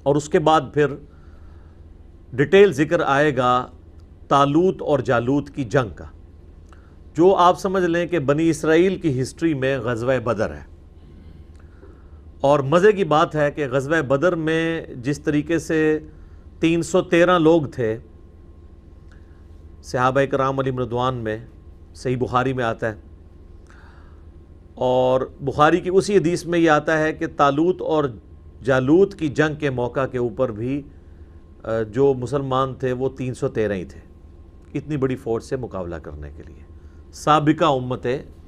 اور اس کے بعد پھر ڈیٹیل ذکر آئے گا طالوت اور جالوت کی جنگ کا، جو آپ سمجھ لیں کہ بنی اسرائیل کی ہسٹری میں غزوہ بدر ہے۔ اور مزے کی بات ہے کہ غزوہ بدر میں جس طریقے سے 313 لوگ تھے صحابہ کرام علیہم رضوان میں، صحیح بخاری میں آتا ہے، اور بخاری کی اسی حدیث میں یہ آتا ہے کہ طالوت اور جالوت کی جنگ کے موقع کے اوپر بھی جو مسلمان تھے وہ 313 ہی تھے، اتنی بڑی فوج سے مقابلہ کرنے کے لیے، سابقہ امت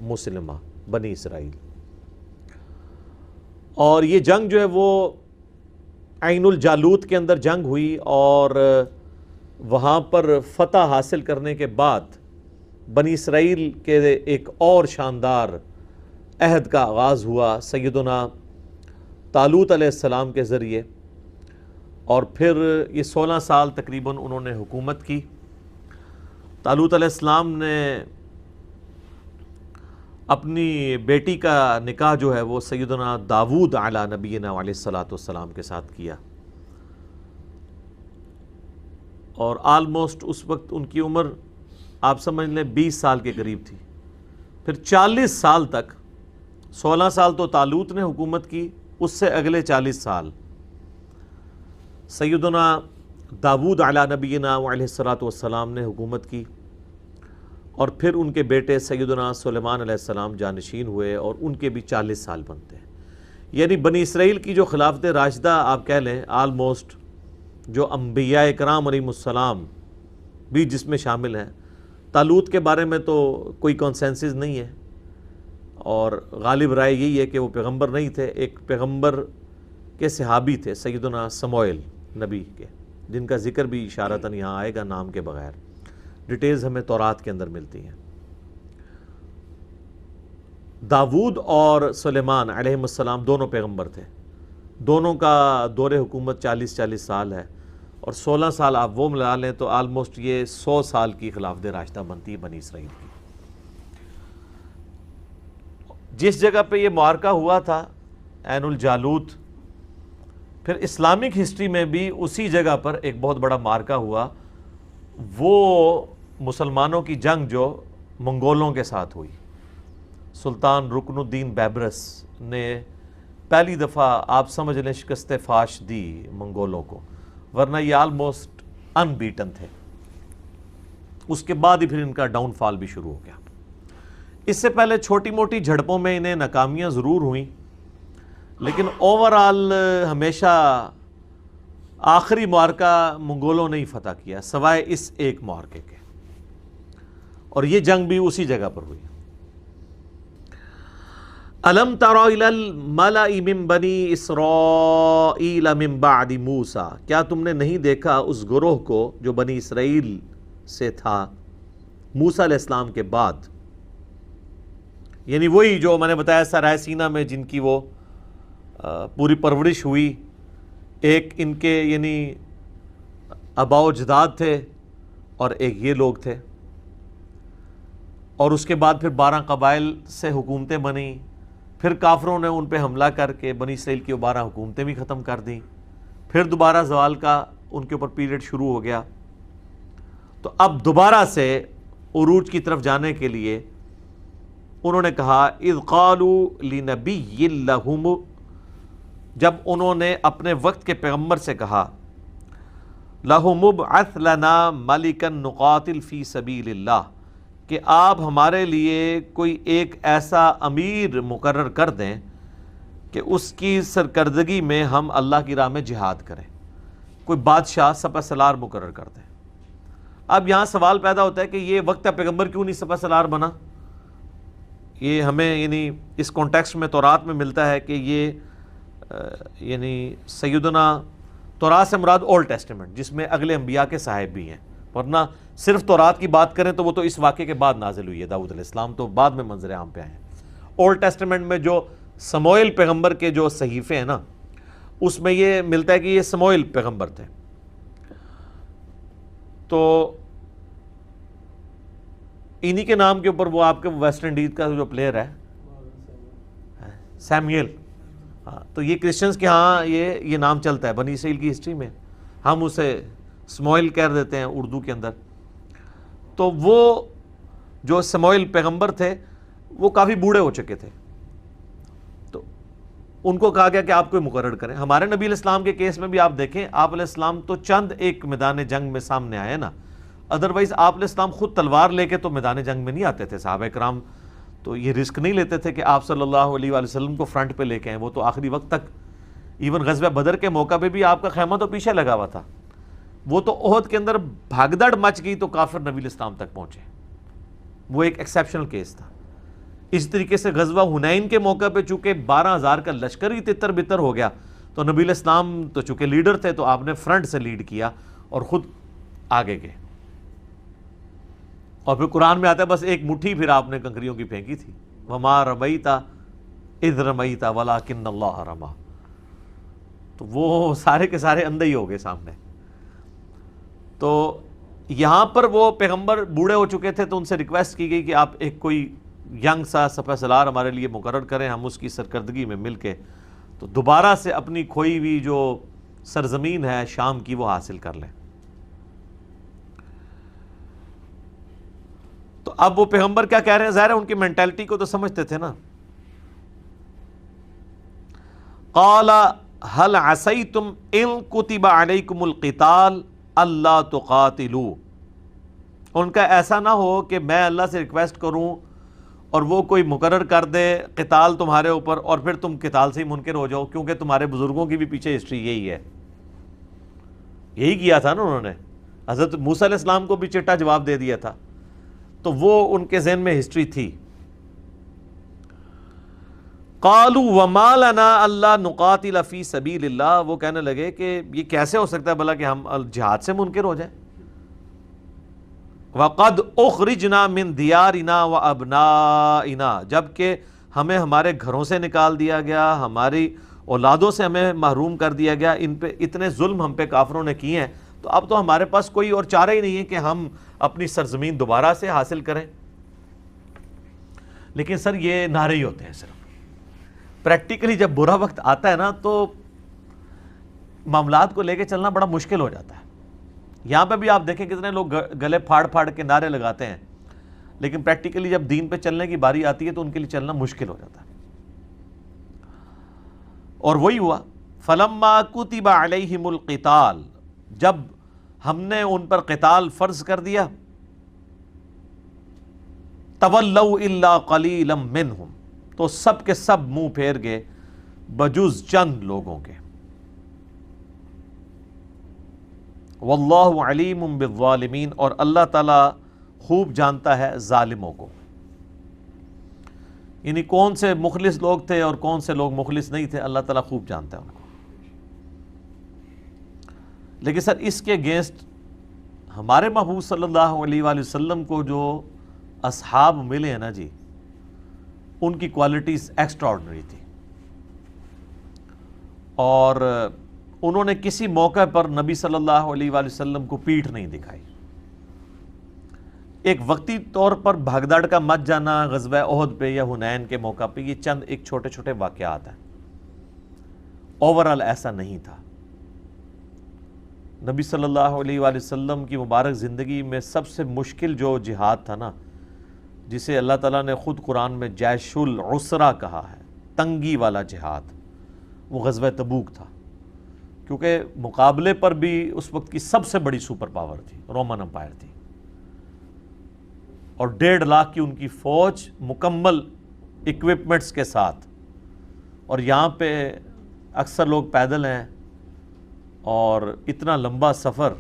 مسلمہ بنی اسرائیل۔ اور یہ جنگ جو ہے وہ عین الجالوت کے اندر جنگ ہوئی، اور وہاں پر فتح حاصل کرنے کے بعد بنی اسرائیل کے ایک اور شاندار عہد کا آغاز ہوا سیدنا طالوت علیہ السلام کے ذریعے، اور پھر یہ 16 سال تقریباً انہوں نے حکومت کی۔ طالوت علیہ السلام نے اپنی بیٹی کا نکاح جو ہے وہ سیدنا داود علی نبینا علیہ الصلاۃ والسلام کے ساتھ کیا، اور آلموسٹ اس وقت ان کی عمر آپ سمجھ لیں 20 سال کے قریب تھی۔ پھر 40 سال تک، 16 سال تو طالوت نے حکومت کی، اس سے اگلے 40 سال سیدنا داود علی نبینا علیہ الصلاۃ والسلام نے حکومت کی، اور پھر ان کے بیٹے سیدنا سلیمان علیہ السلام جانشین ہوئے، اور ان کے بھی 40 سال بنتے ہیں۔ یعنی بنی اسرائیل کی جو خلافت راشدہ آپ کہہ لیں آلموسٹ، جو انبیاء کرام علیہم السلام بھی جس میں شامل ہیں، طالوت کے بارے میں تو کوئی کنسنسس نہیں ہے، اور غالب رائے یہی ہے کہ وہ پیغمبر نہیں تھے، ایک پیغمبر کے صحابی تھے سیدنا سموئیل نبی کے، جن کا ذکر بھی اشارتاً یہاں آئے گا نام کے بغیر، ڈیٹیلز ہمیں تورات کے اندر ملتی ہیں۔ داود اور سلیمان علیہم السلام دونوں پیغمبر تھے، دونوں کا دور حکومت 40 سال ہے، اور 16 سال آپ وہ ملا لیں تو آلموسٹ یہ 100 سال کی خلافت راشدہ بنتی ہے بنی اسرائیل کی۔ جس جگہ پہ یہ معرکہ ہوا تھا عین الجالوت، پھر اسلامک ہسٹری میں بھی اسی جگہ پر ایک بہت بڑا معرکہ ہوا، وہ مسلمانوں کی جنگ جو منگولوں کے ساتھ ہوئی۔ سلطان رکن الدین بیبرس نے پہلی دفعہ آپ سمجھ لیں شکست فاش دی منگولوں کو، ورنہ یہ آلموسٹ ان بیٹن تھے۔ اس کے بعد ہی پھر ان کا ڈاؤن فال بھی شروع ہو گیا۔ اس سے پہلے چھوٹی موٹی جھڑپوں میں انہیں ناکامیاں ضرور ہوئیں، لیکن اوورآل ہمیشہ آخری معرکہ منگولوں نے ہی فتح کیا سوائے اس ایک معرکے کے، اور یہ جنگ بھی اسی جگہ پر ہوئی۔ الم تر الی الملأ من بنی اسرائیل من بعد موسیٰ، کیا تم نے نہیں دیکھا اس گروہ کو جو بنی اسرائیل سے تھا موسیٰ علیہ السلام کے بعد، یعنی وہی جو میں نے بتایا سرائے سینا میں جن کی وہ پوری پرورش ہوئی، ایک ان کے یعنی آباء و اجداد تھے، اور ایک یہ لوگ تھے، اور اس کے بعد پھر 12 قبائل سے حکومتیں بنیں، پھر کافروں نے ان پہ حملہ کر کے بنی اسرائیل کی 12 حکومتیں بھی ختم کر دیں، پھر دوبارہ زوال کا ان کے اوپر پیریڈ شروع ہو گیا۔ تو اب دوبارہ سے عروج کی طرف جانے کے لیے انہوں نے کہا اذ قالوا لنبی لہم، جب انہوں نے اپنے وقت کے پیغمبر سے کہا لہم ابعث لنا ملکا نقاتل فی سبیل اللہ، کہ آپ ہمارے لیے کوئی ایک ایسا امیر مقرر کر دیں کہ اس کی سرکردگی میں ہم اللہ کی راہ میں جہاد کریں، کوئی بادشاہ سپہ سالار مقرر کر دیں۔ اب یہاں سوال پیدا ہوتا ہے کہ یہ وقت پیغمبر کیوں نہیں سپہ سالار بنا؟ یہ ہمیں یعنی اس کانٹیکسٹ میں تورات میں ملتا ہے کہ یہ یعنی سیدنا تورات سے مراد اولڈ ٹیسٹمنٹ، جس میں اگلے انبیاء کے صاحب بھی ہیں، ورنہ صرف تورات کی بات کریں تو وہ تو اس واقعے کے بعد نازل ہوئی ہے، داؤد علیہ السلام تو بعد میں منظر عام پہ آئے ہیں۔ اولڈ ٹیسٹمنٹ میں جو سموئیل پیغمبر کے جو صحیفے ہیں نا، اس میں یہ ملتا ہے کہ یہ سموئیل پیغمبر تھے۔ تو انہی کے نام کے اوپر وہ آپ کے ویسٹ انڈیز کا جو پلیئر ہے سیمیل، ہاں تو یہ کرسچنز کے ہاں یہ نام چلتا ہے بنی اسرائیل کی ہسٹری میں، ہم اسے سموئیل کہہ دیتے ہیں اردو کے اندر. تو وہ جو سموئیل پیغمبر تھے وہ کافی بوڑھے ہو چکے تھے، تو ان کو کہا گیا کہ آپ کوئی مقرر کریں. ہمارے نبی علیہ السلام کے کیس میں بھی آپ دیکھیں، آپ علیہ السلام تو چند ایک میدان جنگ میں سامنے آئے نا، ادروائز آپ علیہ السلام خود تلوار لے کے تو میدان جنگ میں نہیں آتے تھے. صحابہ کرام تو یہ رسک نہیں لیتے تھے کہ آپ صلی اللہ علیہ وآلہ وسلم کو فرنٹ پہ لے کے آئیں، وہ تو آخری وقت تک، ایون غزوہ بدر کے موقع پہ بھی آپ کا خیمہ تو پیچھے لگا ہوا تھا، وہ تو احد کے اندر بھگدڑ مچ گئی تو کافر نبی علیہ السلام تک پہنچے، وہ ایک ایکسیپشنل کیس تھا. اس طریقے سے غزوہ حنین کے موقع پہ چونکہ 12,000 کا لشکر ہی تتر بتر ہو گیا، تو نبی علیہ السلام تو چونکہ لیڈر تھے تو آپ نے فرنٹ سے لیڈ کیا اور خود آگے گئے. اور پھر قرآن میں آتا ہے بس ایک مٹھی پھر آپ نے کنکریوں کی پھینکی تھی، وَمَا رَمَيْتَ اِذْ رَمَيْتَ وَلَٰكِنَّ اللَّهَ رَمَىٰ، تو وہ سارے کے سارے اندھے ہی ہو گئے سامنے. تو یہاں پر وہ پیغمبر بوڑھے ہو چکے تھے تو ان سے ریکویسٹ کی گئی کہ آپ ایک کوئی ینگ سا سپہ سالار ہمارے لیے مقرر کریں، ہم اس کی سرکردگی میں مل کے تو دوبارہ سے اپنی کھوئی ہوئی جو سرزمین ہے شام کی وہ حاصل کر لیں. تو اب وہ پیغمبر کیا کہہ رہے ہیں، ظاہر ہے ان کی مینٹیلٹی کو تو سمجھتے تھے نا. قال هل عصیتم ان کتب علیکم القتال اللہ تقاتلوا، ان کا ایسا نہ ہو کہ میں اللہ سے ریکویسٹ کروں اور وہ کوئی مقرر کر دے قتال تمہارے اوپر اور پھر تم قتال سے ہی منکر ہو جاؤ، کیونکہ تمہارے بزرگوں کی بھی پیچھے ہسٹری یہی ہے، یہی کیا تھا نا انہوں نے. حضرت موسیٰ علیہ السلام کو بھی چٹا جواب دے دیا تھا، تو وہ ان کے ذہن میں ہسٹری تھی. قالوا وما لنا الا نقاتل فی سبیل اللہ، وہ کہنے لگے کہ یہ کیسے ہو سکتا ہے بھلا کہ ہم جہاد سے منکر ہو جائیں. وقد اخرجنا من دیارنا وابنائنا، جبکہ ہمیں ہمارے گھروں سے نکال دیا گیا، ہماری اولادوں سے ہمیں محروم کر دیا گیا، ان پہ اتنے ظلم ہم پہ کافروں نے کیے ہیں، تو اب تو ہمارے پاس کوئی اور چارہ ہی نہیں ہے کہ ہم اپنی سرزمین دوبارہ سے حاصل کریں. لیکن سر یہ نعرے ہی ہوتے ہیں، صرف پریکٹیکلی جب برا وقت آتا ہے نا تو معاملات کو لے کے چلنا بڑا مشکل ہو جاتا ہے. یہاں پہ بھی آپ دیکھیں کتنے لوگ گلے پھاڑ پھاڑ کے نعرے لگاتے ہیں، لیکن پریکٹیکلی جب دین پہ چلنے کی باری آتی ہے تو ان کے لیے چلنا مشکل ہو جاتا ہے. اور وہی ہوا، فلما کتب علیہم القتال، جب ہم نے ان پر قتال فرض کر دیا، تولوا الا قلیلا منہم، تو سب کے سب منہ پھیر گئے بجز چند لوگوں کے. واللہ علیم بالظالمین، اور اللہ تعالیٰ خوب جانتا ہے ظالموں کو. یعنی کون سے مخلص لوگ تھے اور کون سے لوگ مخلص نہیں تھے، اللہ تعالیٰ خوب جانتا ہے ان کو. لیکن سر اس کے اگینسٹ ہمارے محبوب صلی اللہ علیہ وآلہ وسلم کو جو اصحاب ملے ہیں نا جی، ان کی کوالٹیز ایکسٹرا آرڈنری تھی، اور انہوں نے کسی موقع پر نبی صلی اللہ علیہ وآلہ وسلم کو پیٹھ نہیں دکھائی. ایک وقتی طور پر بھگدڑ کا مچ جانا غزوہ احد پہ یا حنین کے موقع پہ، یہ چند ایک چھوٹے چھوٹے واقعات ہیں، اوورال ایسا نہیں تھا. نبی صلی اللہ علیہ وآلہ وسلم کی مبارک زندگی میں سب سے مشکل جو جہاد تھا نا، جسے اللہ تعالیٰ نے خود قرآن میں جیش العسرہ کہا ہے، تنگی والا جہاد، وہ غزوہ تبوک تھا. کیونکہ مقابلے پر بھی اس وقت کی سب سے بڑی سپر پاور تھی، رومن امپائر تھی، اور 1.5 لاکھ کی ان کی فوج مکمل اکوپمنٹس کے ساتھ. اور یہاں پہ اکثر لوگ پیدل ہیں، اور اتنا لمبا سفر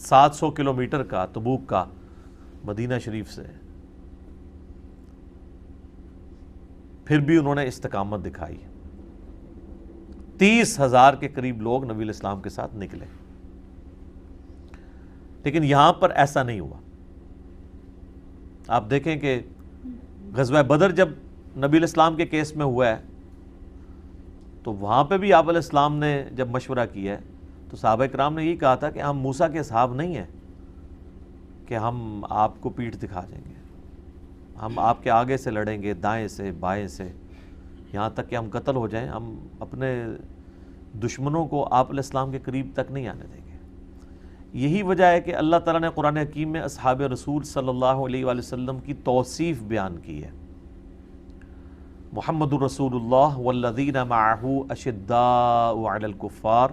700 کلومیٹر کا تبوک کا مدینہ شریف سے، پھر بھی انہوں نے استقامت دکھائی. 30,000 کے قریب لوگ نبی علیہ السلام کے ساتھ نکلے. لیکن یہاں پر ایسا نہیں ہوا. آپ دیکھیں کہ غزوہ بدر جب نبی علیہ السلام کے کیس میں ہوا ہے تو وہاں پہ بھی آپ علیہ السلام نے جب مشورہ کیا ہے تو صحابہ کرام نے یہی کہا تھا کہ ہم موسیٰ کے اصحاب نہیں ہیں کہ ہم آپ کو پیٹھ دکھا دیں گے، ہم آپ کے آگے سے لڑیں گے، دائیں سے بائیں سے، یہاں تک کہ ہم قتل ہو جائیں، ہم اپنے دشمنوں کو آپ علیہ السلام کے قریب تک نہیں آنے دیں گے۔ یہی وجہ ہے کہ اللہ تعالیٰ نے قرآن حکیم میں اصحاب رسول صلی اللہ علیہ وآلہ وسلم کی توصیف بیان کی ہے۔ محمد الرسول اللہ والذین معہ اشداء علی الکفار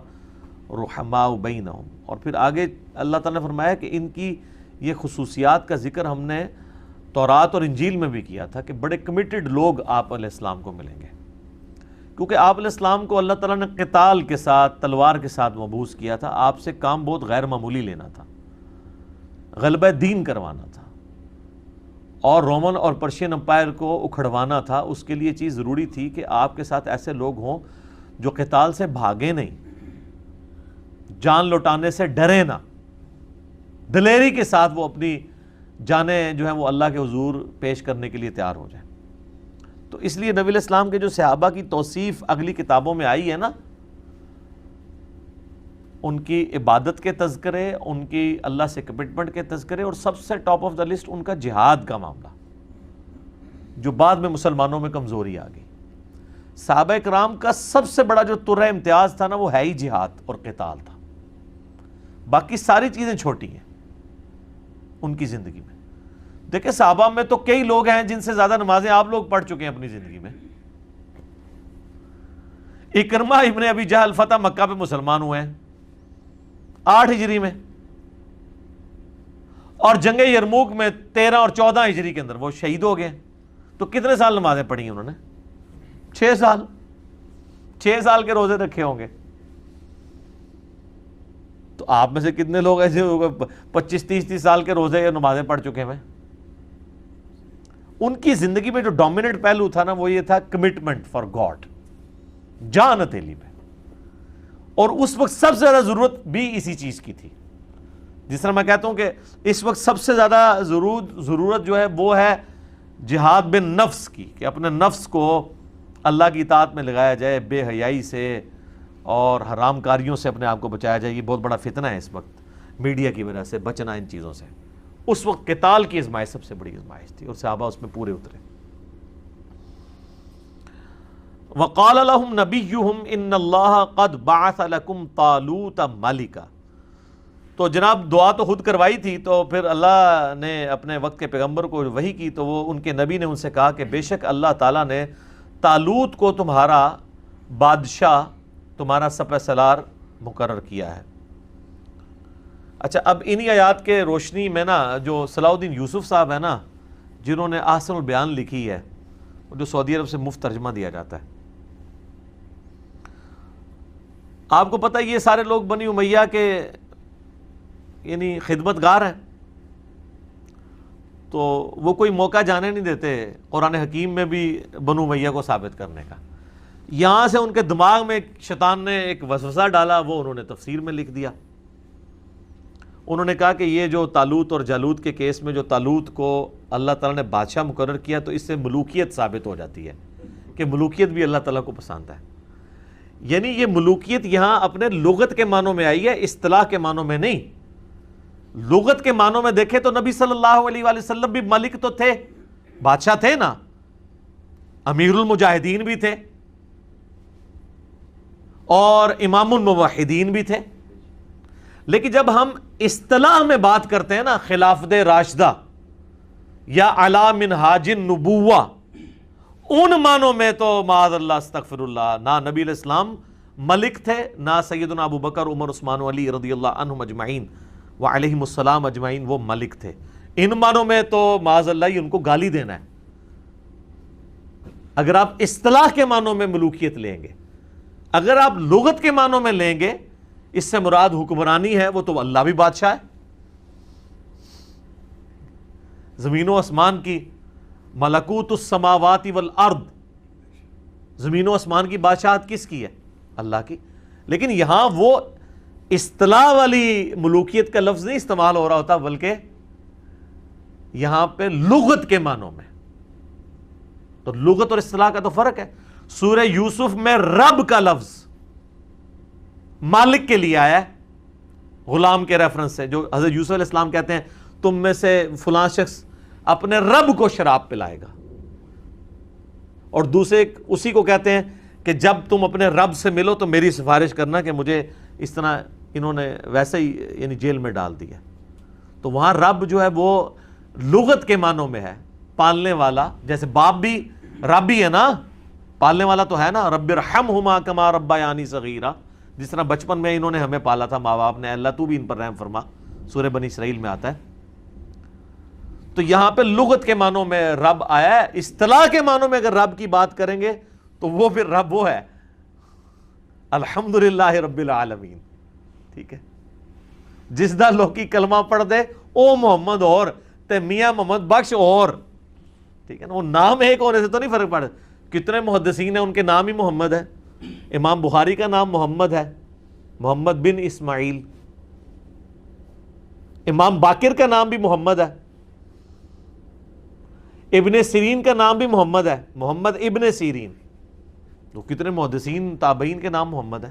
رحماء بینہم، اور پھر آگے اللہ تعالیٰ نے فرمایا کہ ان کی یہ خصوصیات کا ذکر ہم نے تورات اور انجیل میں بھی کیا تھا کہ بڑے کمیٹڈ لوگ آپ علیہ السلام کو ملیں گے، کیونکہ آپ علیہ السلام کو اللہ تعالیٰ نے قتال کے ساتھ، تلوار کے ساتھ مبعوث کیا تھا۔ آپ سے کام بہت غیر معمولی لینا تھا، غلبہ دین کروانا تھا، اور رومن اور پرشین امپائر کو اکھڑوانا تھا۔ اس کے لیے چیز ضروری تھی کہ آپ کے ساتھ ایسے لوگ ہوں جو قتال سے بھاگے نہیں، جان لوٹانے سے ڈرے نہ، دلیری کے ساتھ وہ اپنی جانیں جو ہیں وہ اللہ کے حضور پیش کرنے کے لیے تیار ہو جائیں۔ تو اس لیے نبی علیہ السلام کے جو صحابہ کی توصیف اگلی کتابوں میں آئی ہے نا، ان کی عبادت کے تذکرے، ان کی اللہ سے کمٹمنٹ کے تذکرے، اور سب سے ٹاپ آف دا لسٹ ان کا جہاد کا معاملہ، جو بعد میں مسلمانوں میں کمزوری آ گئی۔ صحابہ کرام کا سب سے بڑا جو ترہ امتیاز تھا نا، وہ ہے ہی جہاد اور قتال تھا، باقی ساری چیزیں چھوٹی ہیں ان کی زندگی میں۔ دیکھیں صحابہ میں تو کئی لوگ ہیں جن سے زیادہ نمازیں آپ لوگ پڑھ چکے ہیں اپنی زندگی میں۔ اکرمہ ابن ابی جہل فتح مکہ پہ مسلمان ہوئے ہیں 8 ہجری میں، اور جنگ یرموک میں 13 اور 14 ہجری کے اندر وہ شہید ہو گئے۔ تو کتنے سال نمازیں پڑھی ہیں انہوں نے؟ 6 سال، 6 سال کے روزے رکھے ہوں گے۔ تو آپ میں سے کتنے لوگ ایسے 25-30 سال کے روزے یا نمازیں پڑھ چکے ہیں؟ ان کی زندگی میں جو ڈومیننٹ پہلو تھا نا، وہ یہ تھا کمٹمنٹ فار گاڈ، جان ہتھیلی میں، اور اس وقت سب سے زیادہ ضرورت بھی اسی چیز کی تھی۔ جس طرح میں کہتا ہوں کہ اس وقت سب سے زیادہ ضرورت جو ہے وہ ہے جہاد بن نفس کی، کہ اپنے نفس کو اللہ کی اطاعت میں لگایا جائے، بے حیائی سے اور حرام کاریوں سے اپنے آپ کو بچایا جائے۔ یہ بہت بڑا فتنہ ہے اس وقت، میڈیا کی وجہ سے بچنا ان چیزوں سے۔ اس وقت قتال کی ازمائش سب سے بڑی ازمائش تھی، اور صحابہ اس میں پورے اترے۔ وقال لهم نبيهم ان اللہ قد بعث لكم طالوت ملکا۔ تو جناب دعا تو خود کروائی تھی، تو پھر اللہ نے اپنے وقت کے پیغمبر کو وحی کی، تو وہ ان کے نبی نے ان سے کہا کہ بے شک اللہ تعالیٰ نے طالوت کو تمہارا بادشاہ، تمہارا سپہ سالار مقرر کیا ہے۔ اچھا، اب انہی آیات کے روشنی میں نا، جو صلاح الدین یوسف صاحب ہیں نا، جنہوں نے احسن البیان لکھی ہے، جو سعودی عرب سے مفت ترجمہ دیا جاتا ہے، آپ کو پتہ ہے یہ سارے لوگ بنی امیہ کے یعنی خدمت گار ہیں، تو وہ کوئی موقع جانے نہیں دیتے قرآن حکیم میں بھی بنو امیہ کو ثابت کرنے کا۔ یہاں سے ان کے دماغ میں شیطان نے ایک وسوسہ ڈالا، وہ انہوں نے تفسیر میں لکھ دیا۔ انہوں نے کہا کہ یہ جو طالوت اور جالوت کے کیس میں جو طالوت کو اللہ تعالیٰ نے بادشاہ مقرر کیا، تو اس سے ملوکیت ثابت ہو جاتی ہے کہ ملوکیت بھی اللہ تعالیٰ کو پسند ہے۔ یعنی یہ ملوکیت یہاں اپنے لغت کے معنوں میں آئی ہے، اصطلاح کے معنوں میں نہیں۔ لغت کے معنوں میں دیکھیں تو نبی صلی اللہ علیہ وآلہ وسلم بھی ملک تو تھے، بادشاہ تھے نا، امیر المجاہدین بھی تھے، اور امام الموحدین بھی تھے۔ لیکن جب ہم اصطلاح میں بات کرتے ہیں نا، خلافت راشدہ یا علی منہاج النبوہ، ان معنوں میں تو معاذ اللہ استغفر اللہ، نہ نبی علیہ السلام ملک تھے، نہ سیدنا ابو بکر، عمر، عثمان و علی رضی اللہ عنہم اجمعین وعلیہم السلام اجمعین وہ ملک تھے۔ ان معنوں میں تو معاذ اللہ ہی ان کو گالی دینا ہے۔ اگر آپ اصطلاح کے معنوں میں ملوکیت لیں گے، اگر آپ لغت کے معنوں میں لیں گے، اس سے مراد حکمرانی ہے، وہ تو اللہ بھی بادشاہ ہے۔ زمین و آسمان کی، ملکوت السماوات والارض، زمین و آسمان کی بادشاہت کس کی ہے؟ اللہ کی۔ لیکن یہاں وہ اصطلاح والی ملوکیت کا لفظ نہیں استعمال ہو رہا ہوتا، بلکہ یہاں پہ لغت کے معنوں میں۔ تو لغت اور اصطلاح کا تو فرق ہے۔ سورہ یوسف میں رب کا لفظ مالک کے لیے آیا ہے، غلام کے ریفرنس سے، جو حضرت یوسف علیہ السلام کہتے ہیں تم میں سے فلاں شخص اپنے رب کو شراب پلائے گا، اور دوسرے اسی کو کہتے ہیں کہ جب تم اپنے رب سے ملو تو میری سفارش کرنا کہ مجھے اس طرح انہوں نے ویسے ہی یعنی جیل میں ڈال دیا. تو وہاں رب جو ہے وہ لغت کے معنوں میں ہے پالنے والا، جیسے باپ بھی رب ہی ہے نا، پالنے والا تو ہے نا. رب ارحمہما کما ربیانی صغیرا، جس طرح بچپن میں انہوں نے ہمیں پالا تھا ماں باپ نے، اللہ تو بھی ان پر رحم فرما، سورہ بنی اسرائیل میں آتا ہے. تو یہاں پہ لغت کے معنوں میں رب آیا ہے. اصطلاح کے معنوں میں اگر رب کی بات کریں گے تو وہ پھر رب وہ ہے الحمدللہ رب العالمین. ٹھیک ہے، جس دا لوکی کلمہ پڑھ دے او محمد اور تے میاں محمد بخش اور، ٹھیک ہے نا. وہ نام ایک ہونے سے تو نہیں فرق پڑتا. کتنے محدثین ہیں ان کے نام ہی محمد ہے. امام بخاری کا نام محمد ہے، محمد بن اسماعیل. امام باقر کا نام بھی محمد ہے. ابن سیرین کا نام بھی محمد ہے، محمد ابن سیرین. تو کتنے محدثین تابعین کے نام محمد ہے،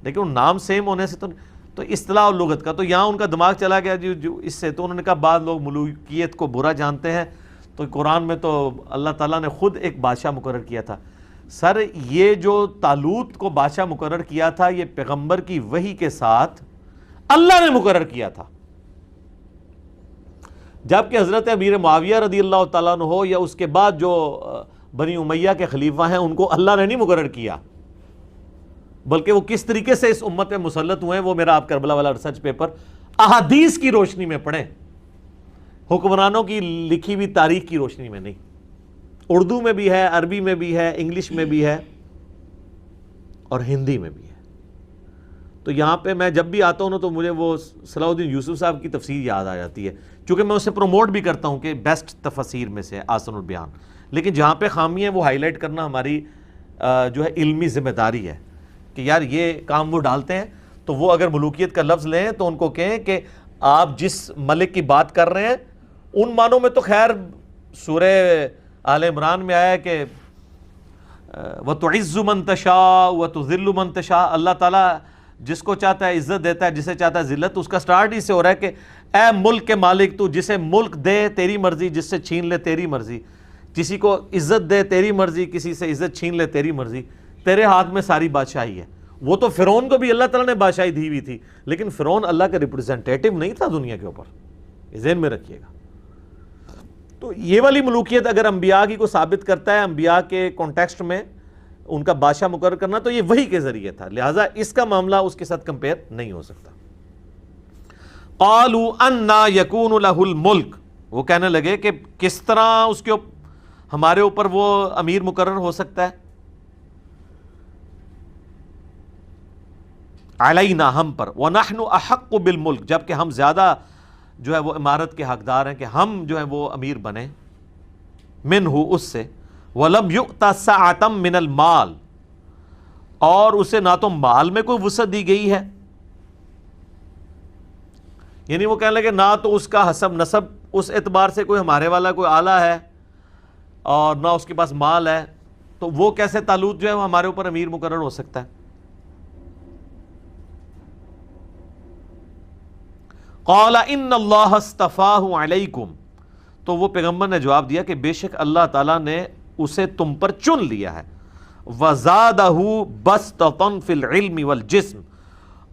لیکن ان نام سیم ہونے سے تو اصطلاح اور لغت کا تو یہاں ان کا دماغ چلا گیا جو اس سے. تو انہوں نے کہا بعض لوگ ملوکیت کو برا جانتے ہیں، تو قرآن میں تو اللہ تعالیٰ نے خود ایک بادشاہ مقرر کیا تھا. سر یہ جو طالوت کو بادشاہ مقرر کیا تھا یہ پیغمبر کی وحی کے ساتھ اللہ نے مقرر کیا تھا، جبکہ حضرت امیر معاویہ رضی اللہ تعالیٰ عنہ ہو یا اس کے بعد جو بنی امیہ کے خلیفہ ہیں ان کو اللہ نے نہیں مقرر کیا، بلکہ وہ کس طریقے سے اس امت میں مسلط ہوئے ہیں وہ میرا آپ کربلا والا ریسرچ پیپر احادیث کی روشنی میں پڑھیں، حکمرانوں کی لکھی ہوئی تاریخ کی روشنی میں نہیں. اردو میں بھی ہے، عربی میں بھی ہے، انگلش میں بھی ہے اور ہندی میں بھی ہے. تو یہاں پہ میں جب بھی آتا ہوں نا تو مجھے وہ صلاح الدین یوسف صاحب کی تفسیر یاد آ جاتی ہے، چونکہ میں اسے پروموٹ بھی کرتا ہوں کہ بیسٹ تفسیر میں سے آسن البیان. لیکن جہاں پہ خامی ہے وہ ہائی لائٹ کرنا ہماری جو ہے علمی ذمہ داری ہے کہ یار یہ کام وہ ڈالتے ہیں. تو وہ اگر ملوکیت کا لفظ لیں تو ان کو کہیں کہ آپ جس ملک کی بات کر رہے ہیں ان معنوں میں تو خیر سورہ آل عمران میں آیا ہے کہ وَتُعِزُّ مَن تَشَاءُ وَتُذِلُّ مَن تَشَاءُ، اللہ تعالیٰ جس کو چاہتا ہے عزت دیتا ہے، جسے چاہتا ہے ذلت. اس کا سٹارٹ ہی سے ہو رہا ہے کہ اے ملک کے مالک تو جسے ملک دے تیری مرضی، جس سے چھین لے تیری مرضی، کسی کو عزت دے تیری مرضی، کسی سے عزت چھین لے تیری مرضی، تیرے ہاتھ میں ساری بادشاہی ہے. وہ تو فرعون کو بھی اللہ تعالیٰ نے بادشاہی دی ہوئی تھی، لیکن فرعون اللہ کا ریپرزینٹیٹو نہیں تھا دنیا کے اوپر، یہ ذہن میں رکھیے گا. تو یہ والی ملوکیت اگر انبیاء کی کو ثابت کرتا ہے انبیاء کے کانٹیکسٹ میں ان کا بادشاہ مقرر کرنا تو یہ وحی کے ذریعے تھا، لہٰذا اس کا معاملہ اس کے ساتھ کمپیئر نہیں ہو سکتا. قالوا انا یکون لہ الملک، وہ کہنے لگے کہ کس طرح اس کے ہمارے اوپر وہ امیر مقرر ہو سکتا ہے، علینا ہم پر، ونحن احق بالملک، جبکہ ہم زیادہ جو ہے وہ امارت کے حقدار ہیں کہ ہم جو ہے وہ امیر بنیں، منہ اس سے، وَلَمْ يُؤْتَ سَعَةً مِّنَ الْمَالِ، اور اسے نہ تو مال میں کوئی وسعت دی گئی ہے، یعنی وہ کہنے لگے نہ تو اس کا حسب نسب اس اعتبار سے کوئی ہمارے والا کوئی اعلیٰ ہے اور نہ اس کے پاس مال ہے، تو وہ کیسے طالوت جو ہے وہ ہمارے اوپر امیر مقرر ہو سکتا ہے. قال ان اللہ اصطفاہ علیکم، تو وہ پیغمبر نے جواب دیا کہ بے شک اللہ تعالیٰ نے اسے تم پر چن لیا ہے، وزادہ بسطۃ فی العلم والجسم،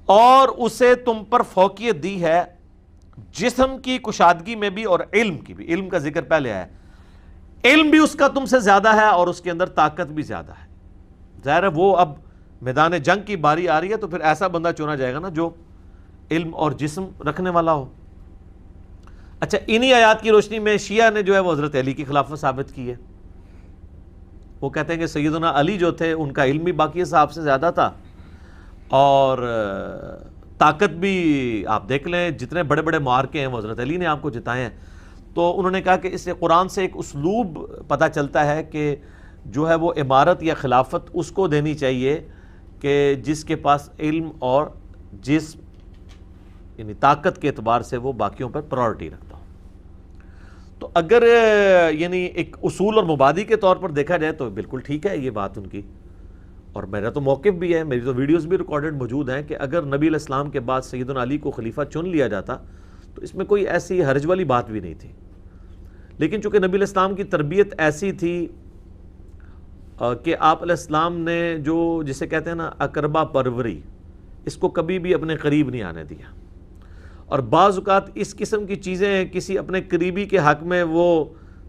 اور اسے تم پر فوقیت دی ہے جسم کی کشادگی میں بھی اور علم کی بھی. علم کا ذکر پہلے آیا، علم بھی اس کا تم سے زیادہ ہے اور اس کے اندر طاقت بھی زیادہ ہے. ظاہر ہے وہ اب میدان جنگ کی باری آ رہی ہے تو پھر ایسا بندہ چنا جائے گا نا جو علم اور جسم رکھنے والا ہو. اچھا انہی آیات کی روشنی میں شیعہ نے جو ہے وہ حضرت علی کی خلافت ثابت کی ہے. وہ کہتے ہیں کہ سیدنا علی جو تھے ان کا علم بھی باقی صحابہ سے زیادہ تھا اور طاقت بھی آپ دیکھ لیں جتنے بڑے بڑے معرکے ہیں وہ حضرت علی نے آپ کو جتائے ہیں. تو انہوں نے کہا کہ اس سے قرآن سے ایک اسلوب پتہ چلتا ہے کہ جو ہے وہ عمارت یا خلافت اس کو دینی چاہیے کہ جس کے پاس علم اور جسم یعنی طاقت کے اعتبار سے وہ باقیوں پر پرائورٹی رکھتا ہو. تو اگر یعنی ایک اصول اور مبادی کے طور پر دیکھا جائے تو بالکل ٹھیک ہے یہ بات ان کی، اور میرا تو موقف بھی ہے، میری تو ویڈیوز بھی ریکارڈڈ موجود ہیں کہ اگر نبی علیہ السلام کے بعد سیدنا علی کو خلیفہ چن لیا جاتا تو اس میں کوئی ایسی حرج والی بات بھی نہیں تھی. لیکن چونکہ نبی علیہ السلام کی تربیت ایسی تھی کہ آپ علیہ السلام نے جو جسے کہتے ہیں نا اقربا پروری، اس کو کبھی بھی اپنے قریب نہیں آنے دیا. اور بعض اوقات اس قسم کی چیزیں کسی اپنے قریبی کے حق میں وہ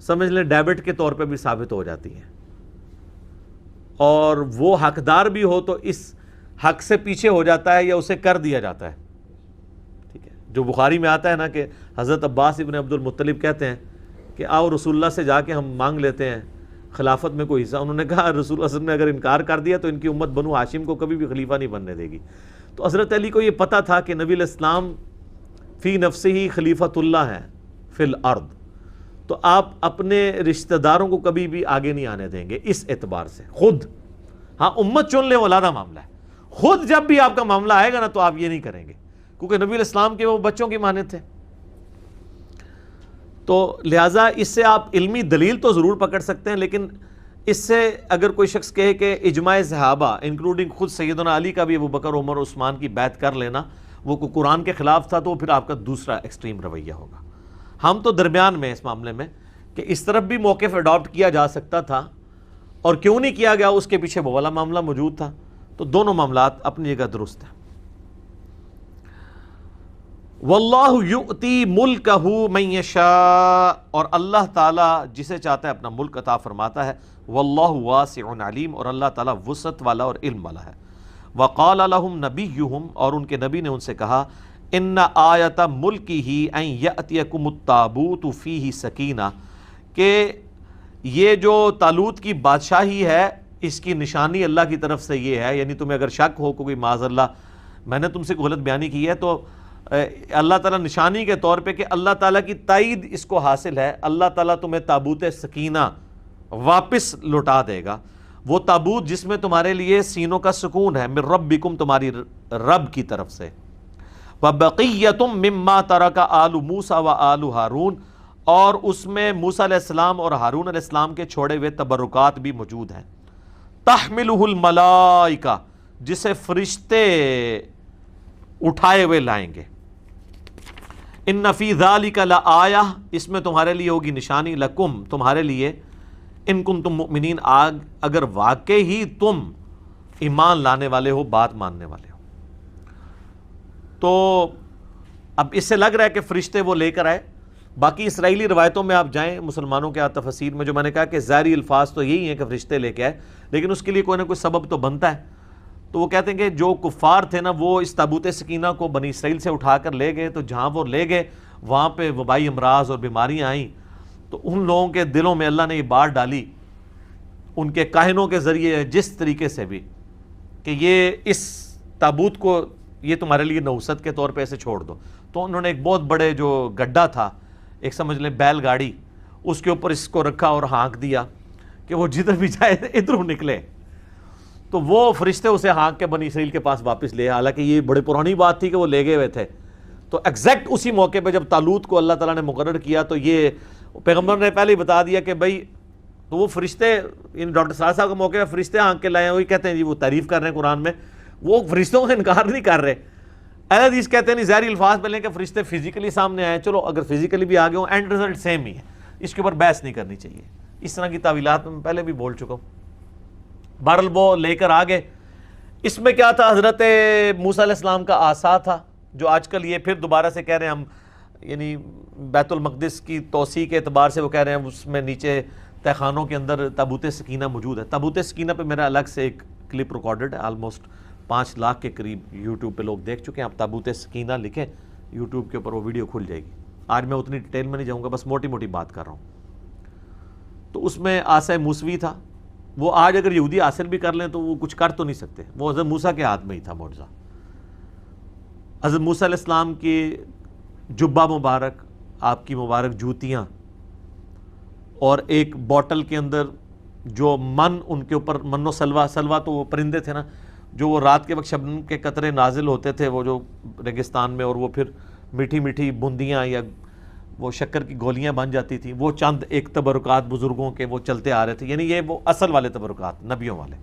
سمجھ لیں ڈیبٹ کے طور پہ بھی ثابت ہو جاتی ہیں، اور وہ حقدار بھی ہو تو اس حق سے پیچھے ہو جاتا ہے یا اسے کر دیا جاتا ہے. ٹھیک ہے، جو بخاری میں آتا ہے نا کہ حضرت عباس ابن عبد المطلب کہتے ہیں کہ آؤ رسول اللہ سے جا کے ہم مانگ لیتے ہیں خلافت میں کوئی حصہ. انہوں نے کہا رسول اللہ صلی اللہ علیہ وسلم نے اگر انکار کر دیا تو ان کی امت بنو ہاشم کو کبھی بھی خلیفہ نہیں بننے دے گی. تو حضرت علی کو یہ پتہ تھا کہ نبی علیہ السلام فی نفسہ ہی خلیفۃ اللہ ہے فی الارض، تو آپ اپنے رشتہ داروں کو کبھی بھی آگے نہیں آنے دیں گے اس اعتبار سے. خود ہاں امت چن لے وہ علیحدہ معاملہ ہے، خود جب بھی آپ کا معاملہ آئے گا نا تو آپ یہ نہیں کریں گے، کیونکہ نبی علیہ السلام کے وہ بچوں کی مانند تھے. تو لہٰذا اس سے آپ علمی دلیل تو ضرور پکڑ سکتے ہیں، لیکن اس سے اگر کوئی شخص کہے کہ اجماع صحابہ انکلوڈنگ خود سیدنا علی کا بھی ابو بکر عمر عثمان کی بیعت کر لینا وہ قرآن کے خلاف تھا، تو پھر آپ کا دوسرا ایکسٹریم رویہ ہوگا. ہم تو درمیان میں اس معاملے میں کہ اس طرف بھی موقف اڈاپٹ کیا جا سکتا تھا اور کیوں نہیں کیا گیا، اس کے پیچھے وہ والا معاملہ موجود تھا. تو دونوں معاملات اپنی جگہ درست ہیں. واللہ یؤتی ملکہ من یشاء، اور اللہ تعالیٰ جسے چاہتا ہے اپنا ملک عطا فرماتا ہے. واللہ واسع علیم، اور اللہ تعالیٰ وسعت والا اور علم والا ہے. وقال لهم نبیہم، اور ان کے نبی نے ان سے کہا ان آیت ملکہ ان یأتیکم التابوت فیہ سکینہ، کہ یہ جو طالوت کی بادشاہی ہے اس کی نشانی اللہ کی طرف سے یہ ہے. یعنی تمہیں اگر شک ہو کوئی معاذ اللہ میں نے تم سے غلط بیانی کی ہے تو اللہ تعالیٰ نشانی کے طور پہ کہ اللہ تعالیٰ کی تائید اس کو حاصل ہے، اللہ تعالیٰ تمہیں تابوت سکینہ واپس لوٹا دے گا. وہ تابوت جس میں تمہارے لیے سینوں کا سکون ہے، من ربکم، تمہاری رب کی طرف سے. وَبَقِيَّةٌ مِّمَّا تَرَكَ آلُ مُوسَىٰ وَآلُ ہارون، اور اس میں موسیٰ علیہ السلام اور ہارون علیہ السلام کے چھوڑے ہوئے تبرکات بھی موجود ہیں. تَحْمِلُهُ الْمَلَائِكَةُ، جسے فرشتے اٹھائے ہوئے لائیں گے. ان فی ذالک لآیہ، اس میں تمہارے لیے ہوگی نشانی، لکم، تمہارے لیے، ان کنتم مؤمنین، اگر واقعی ہی تم ایمان لانے والے ہو، بات ماننے والے ہو. تو اب اس سے لگ رہا ہے کہ فرشتے وہ لے کر آئے. باقی اسرائیلی روایتوں میں آپ جائیں مسلمانوں کے تفسیر میں، جو میں نے کہا کہ ظاہری الفاظ تو یہی ہیں کہ فرشتے لے کے آئے، لیکن اس کے لیے کوئی نہ کوئی سبب تو بنتا ہے. تو وہ کہتے ہیں کہ جو کفار تھے نا وہ اس تابوت سکینہ کو بنی اسرائیل سے اٹھا کر لے گئے، تو جہاں وہ لے گئے وہاں پہ وبائی امراض اور بیماریاں آئیں. تو ان لوگوں کے دلوں میں اللہ نے یہ بات ڈالی ان کے کاہنوں کے ذریعے جس طریقے سے بھی کہ یہ اس تابوت کو یہ تمہارے لیے نوست کے طور پہ ایسے چھوڑ دو. تو انہوں نے ایک بہت بڑے جو گڈھا تھا، ایک سمجھ لیں بیل گاڑی، اس کے اوپر اس کو رکھا اور ہانک دیا کہ وہ جدھر بھی جائے ادھر نکلے. تو وہ فرشتے اسے ہانک کے بنی اسرائیل کے پاس واپس لے. حالانکہ یہ بڑی پرانی بات تھی کہ وہ لے گئے ہوئے تھے. تو ایگزیکٹ اسی موقع پہ جب طالوت کو اللہ تعالیٰ نے مقرر کیا تو یہ پیغمبر نے پہلے ہی بتا دیا کہ بھائی، تو وہ فرشتے ان ڈاکٹر صاحب کا موقع پہ فرشتے ہانک کے لائے ہیں. وہی کہتے ہیں جی وہ تعریف کر رہے ہیں قرآن میں، وہ فرشتوں سے انکار نہیں کر رہے. اہل حدیث کہتے ہیں نہیں، ظاہری الفاظ میں لیں کہ فرشتے فزیکلی سامنے آئے. چلو اگر فزیکلی بھی آگے ہوں اینڈ رزلٹ سیم ہی ہے، اس کے اوپر بحث نہیں کرنی چاہیے. اس طرح کی تعویلات میں پہلے بھی بول چکا ہوں. بہرحال وہ لے کر آگے. اس میں کیا تھا؟ حضرت موسیٰ علیہ السلام کا عصا تھا، جو آج کل یہ پھر دوبارہ سے کہہ رہے ہیں ہم، یعنی بیت المقدس کی توسیع کے اعتبار سے وہ کہہ رہے ہیں اس میں نیچے تہ خانوں کے اندر تابوت سکینہ موجود ہے. تابوت سکینہ پہ میرا الگ سے ایک کلپ ریکارڈڈ ہے، آلموسٹ 5 لاکھ کے قریب یوٹیوب پہ لوگ دیکھ چکے ہیں. آپ تابوت سکینہ لکھیں یوٹیوب کے اوپر، وہ ویڈیو کھل جائے گی. آج میں اتنی ڈیٹیل میں نہیں جاؤں گا، بس موٹی موٹی بات کر رہا ہوں. تو اس میں عصا موسوی تھا. وہ آج اگر یہودی حاصل بھی کر لیں تو وہ کچھ کر تو نہیں سکتے، وہ حضرت موسیٰ کے ہاتھ میں ہی تھا معجزہ. حضرت موسیٰ علیہ السلام کی جبہ مبارک، آپ کی مبارک جوتیاں، اور ایک بوٹل کے اندر جو من ان کے اوپر، من و سلوا، سلوا تو وہ پرندے تھے نا جو وہ رات کے وقت شبنم کے قطرے نازل ہوتے تھے وہ جو ریگستان میں، اور وہ پھر میٹھی میٹھی بوندیاں یا وہ شکر کی گولیاں بن جاتی تھیں. وہ چند ایک تبرکات بزرگوں کے وہ چلتے آ رہے تھے، یعنی یہ وہ اصل والے تبرکات نبیوں والے.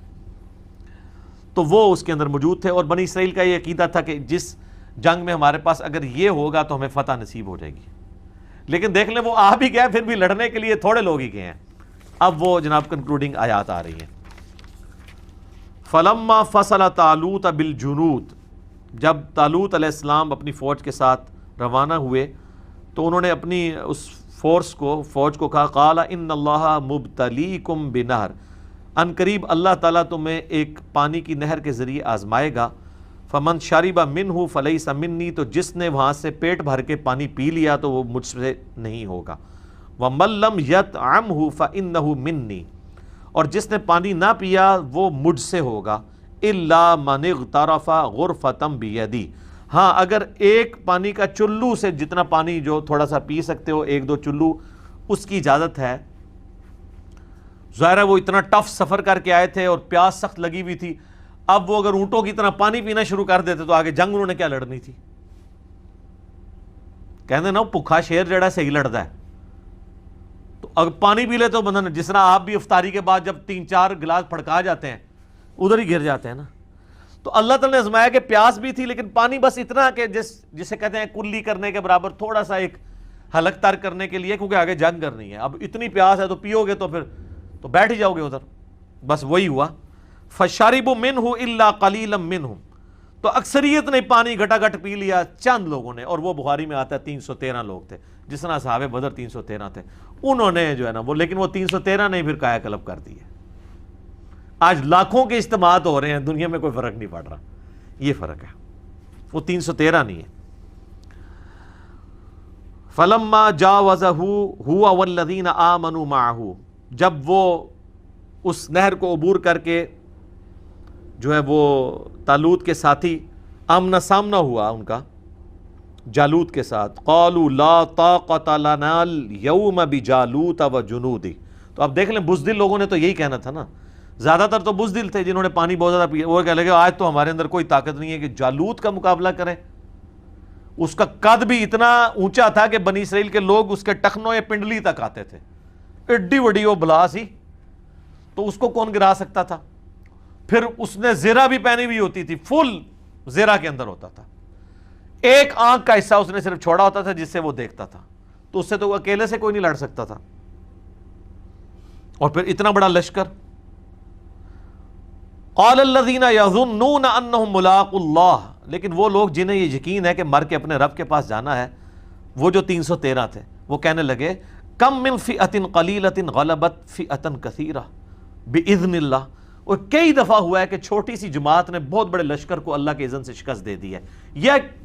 تو وہ اس کے اندر موجود تھے. اور بنی اسرائیل کا یہ عقیدہ تھا کہ جس جنگ میں ہمارے پاس اگر یہ ہوگا تو ہمیں فتح نصیب ہو جائے گی. لیکن دیکھ لیں وہ آ بھی گئے، پھر بھی لڑنے کے لیے تھوڑے لوگ ہی گئے ہیں. اب وہ جناب کنکلوڈنگ آیات آ رہی ہیں. فلما فصل طالوت بالجنود، جب طالوت علیہ السلام اپنی فوج کے ساتھ روانہ ہوئے تو انہوں نے اپنی اس فوج کو کہا قال ان اللہ مبتلیکم بنہر، ان قریب اللہ تعالیٰ تمہیں ایک پانی کی نہر کے ذریعے آزمائے گا، فمن شرب منہ فلیس منی، تو جس نے وہاں سے پیٹ بھر کے پانی پی لیا تو وہ مجھ سے نہیں ہوگا، ومن لم یطعمہ فانہ منی، اور جس نے پانی نہ پیا وہ مجھ سے ہوگا، الا من اغترف غرفۃ بیدی، ہاں اگر ایک پانی کا چلو سے جتنا پانی جو تھوڑا سا پی سکتے ہو، ایک دو چلو، اس کی اجازت ہے۔ ظاہر ہے وہ اتنا ٹف سفر کر کے آئے تھے اور پیاس سخت لگی ہوئی تھی، اب وہ اگر اونٹوں کی طرح پانی پینا شروع کر دیتے تو آگے جنگ انہوں نے کیا لڑنی تھی؟ کہتے نا بھوکھا شیر جڑا صحیح لڑتا ہے، تو اگر پانی پی لے تو بندہ، جس طرح آپ بھی افطاری کے بعد جب 3-4 گلاس پھڑکا جاتے ہیں ادھر ہی گر جاتے ہیں نا، تو اللہ تعالیٰ نے آزمایا کہ پیاس بھی تھی لیکن پانی بس اتنا کہ جسے کہتے ہیں کلی کرنے کے برابر، تھوڑا سا ایک حلق تر کرنے کے لیے، کیونکہ آگے جنگ کرنی ہے۔ اب اتنی پیاس ہے تو پیو گے تو پھر تو بیٹھ ہی جاؤ گے ادھر، بس وہی ہوا۔ فَشَرِبُوا مِنْهُ إِلَّا قَلِيلًا مِنْهُمْ، تو اکثریت نے پانی گھٹا گھٹ پی لیا، چند لوگوں نے، اور وہ بخاری میں آتا ہے 313 لوگ تھے، جس طرح صحابہ بدر 313 تھے، انہوں نے جو ہے نا وہ، لیکن وہ 313 نے پھر کایا کلب کر دی ہے۔ آج لاکھوں کے اجتماعات ہو رہے ہیں، دنیا میں کوئی فرق نہیں پڑ رہا، یہ فرق ہے، وہ 313 نہیں ہے۔ فَلَمَّا جَاوَزَهُ هُوَ وَالَّذِينَ آمَنُوا مَعَهُ، جب وہ اس نہر کو عبور کر کے جو ہے وہ طالوت کے ساتھی آمنا سامنا ہوا ان کا جالوت کے ساتھ، قالوا لا طاقت لنا اليوم بجالوت وجنودہ، تو اب دیکھ لیں بزدل لوگوں نے تو یہی کہنا تھا نا، زیادہ تر تو بزدل تھے جنہوں نے پانی بہت زیادہ پیا، وہ کہنے لگے آج تو ہمارے اندر کوئی طاقت نہیں ہے کہ جالوت کا مقابلہ کریں۔ اس کا قد بھی اتنا اونچا تھا کہ بنی اسرائیل کے لوگ اس کے ٹخنوں یا پنڈلی تک آتے تھے، ایڈی بڑی وہ بلا سی، تو اس کو کون گرا سکتا تھا؟ پھر اس نے زیرہ بھی پہنی ہوئی ہوتی تھی، فل زیرہ کے اندر ہوتا تھا، ایک آنکھ کا حصہ اس نے صرف چھوڑا ہوتا تھا جس سے وہ دیکھتا تھا، تو اس سے تو اکیلے سے کوئی نہیں لڑ سکتا تھا، اور پھر اتنا بڑا لشکر۔ قال الذین یظنون انہم ملاقو اللہ، لیکن وہ لوگ جنہیں یہ یقین ہے کہ مر کے اپنے رب کے پاس جانا ہے، وہ جو 313 تھے، وہ کہنے لگے کم من فئۃ قلیلۃ غلبت فئۃ کثیرہ باذن اللہ، اور کئی دفعہ ہوا ہے کہ چھوٹی سی جماعت نے بہت بڑے لشکر کو اللہ کے اذن سے شکست دے دی ہے،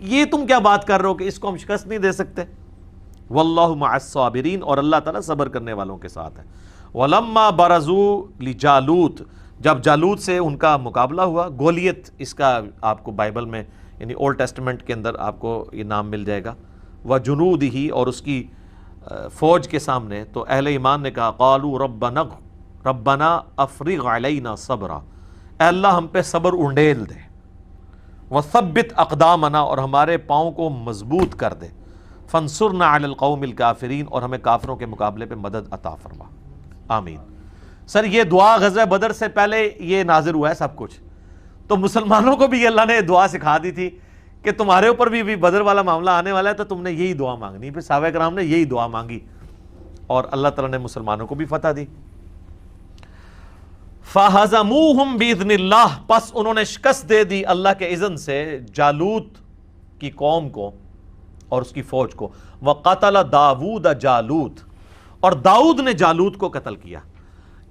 یہ تم کیا بات کر رہے ہو کہ اس کو ہم شکست نہیں دے سکتے؟ واللہ مع الصابرین، اور اللہ تعالیٰ صبر کرنے والوں کے ساتھ ہے۔ ولما برزوا لجالوت، جب جالوت سے ان کا مقابلہ ہوا، گولیت اس کا آپ کو بائبل میں یعنی اولڈ ٹیسٹمنٹ کے اندر آپ کو یہ نام مل جائے گا، وجنودہ، اور اس کی فوج کے سامنے، تو اہل ایمان نے کہا قالوا ربنا افرغ علینا صبرا، اے اللہ ہم پہ صبر انڈیل دے، وثبت اقدامنا، اور ہمارے پاؤں کو مضبوط کر دے، فانصرنا علی القوم الکافرین، اور ہمیں کافروں کے مقابلے پہ مدد عطا فرما، آمین۔ سر یہ دعا غزوہ بدر سے پہلے یہ نازل ہوا ہے سب کچھ، تو مسلمانوں کو بھی اللہ نے دعا سکھا دی تھی کہ تمہارے اوپر بھی بدر والا معاملہ آنے والا ہے تو تم نے یہی دعا مانگنی، پھر صحابہ کرام نے یہی دعا مانگی اور اللہ تعالیٰ نے مسلمانوں کو بھی فتح دی۔ فَهَزَمُوهُمْ بِإِذْنِ اللَّهِ، پس انہوں نے شکست دے دی اللہ کے اذن سے جالوت کی قوم کو اور اس کی فوج کو۔ وَقَتَلَ دَاوُودَ جالوت، اور داؤد نے جالوت کو قتل کیا۔